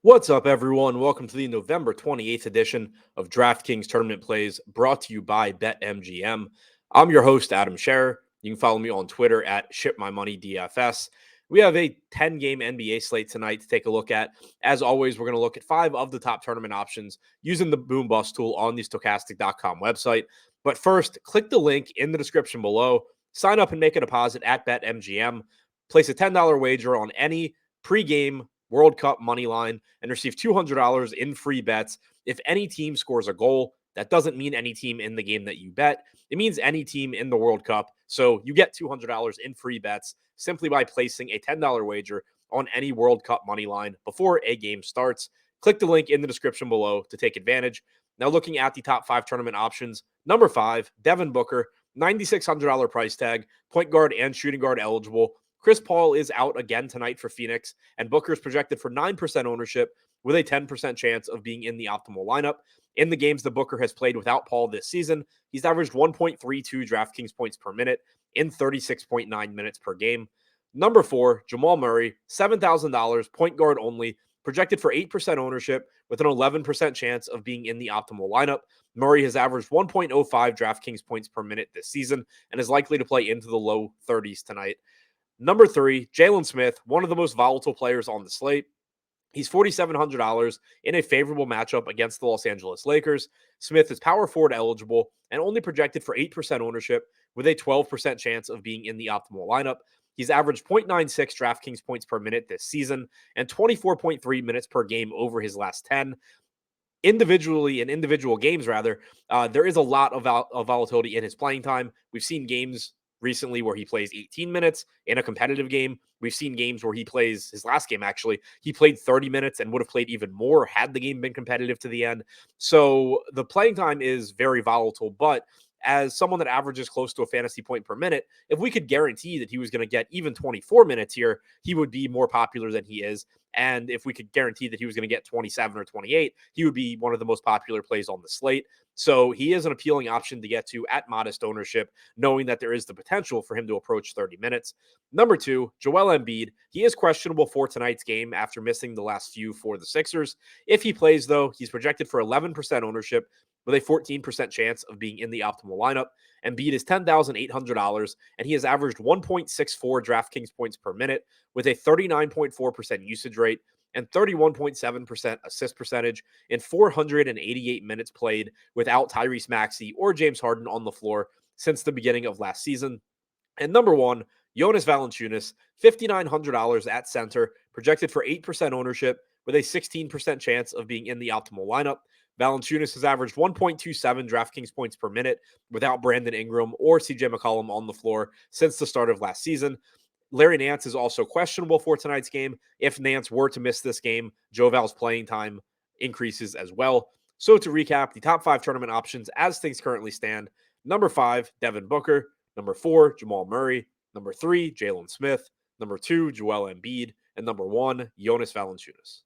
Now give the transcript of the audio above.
What's up, everyone? Welcome to the November 28th edition of DraftKings Tournament Plays, brought to you by BetMGM. I'm your host, Adam Scherer. You can follow me on Twitter at ShipMyMoney DFS. We have a 10-game NBA slate tonight to take a look at. As always, we're going to look at 5 of the top tournament options using the Boom Bust tool on the Stokastic.com website. But first, click the link in the description below. Sign up and make a deposit at BetMGM. Place a $10 wager on any pregame World Cup money line and receive $200 in free bets if any team scores a goal. That doesn't mean any team in the game that you bet. It means any team in the World Cup. So you get $200 in free bets simply by placing a $10 wager on any World Cup money line before a game starts. Click the link in the description below to take advantage. Now, looking at the top 5 tournament options, number 5, Devin Booker, $9,600 price tag, point guard and shooting guard eligible. Chris Paul is out again tonight for Phoenix, and Booker is projected for 9% ownership with a 10% chance of being in the optimal lineup. In the games that Booker has played without Paul this season, he's averaged 1.32 DraftKings points per minute in 36.9 minutes per game. Number 4, Jamal Murray, $7,000, point guard only, projected for 8% ownership with an 11% chance of being in the optimal lineup. Murray has averaged 1.05 DraftKings points per minute this season and is likely to play into the low 30s tonight. Number 3, Jalen Smith, one of the most volatile players on the slate. He's $4,700 in a favorable matchup against the Los Angeles Lakers. Smith is power forward eligible and only projected for 8% ownership with a 12% chance of being in the optimal lineup. He's averaged 0.96 DraftKings points per minute this season and 24.3 minutes per game over his last 10. Individually, in individual games, rather, there is a lot of volatility in his playing time. We've seen games recently where he plays 18 minutes in a competitive game. We've seen games where he plays, his last game actually, he played 30 minutes and would have played even more had the game been competitive to the end. So the playing time is very volatile, but as someone that averages close to a fantasy point per minute, if we could guarantee that he was going to get even 24 minutes here, he would be more popular than he is. And if we could guarantee that he was going to get 27 or 28, he would be one of the most popular plays on the slate. So he is an appealing option to get to at modest ownership, knowing that there is the potential for him to approach 30 minutes. Number 2, Joel Embiid. He is questionable for tonight's game after missing the last few for the Sixers. If he plays, though, he's projected for 11% ownership with a 14% chance of being in the optimal lineup. Embiid is $10,800, and he has averaged 1.64 DraftKings points per minute with a 39.4% usage rate and 31.7% assist percentage in 488 minutes played without Tyrese Maxey or James Harden on the floor since the beginning of last season. And number 1, Jonas Valanciunas, $5,900 at center, projected for 8% ownership with a 16% chance of being in the optimal lineup. Valanciunas has averaged 1.27 DraftKings points per minute without Brandon Ingram or CJ McCollum on the floor since the start of last season. Larry Nance is also questionable for tonight's game. If Nance were to miss this game, Joe Val's playing time increases as well. So to recap, the top 5 tournament options as things currently stand: number 5, Devin Booker; number 4, Jamal Murray; number 3, Jalen Smith; number 2, Joel Embiid; and number 1, Jonas Valanciunas.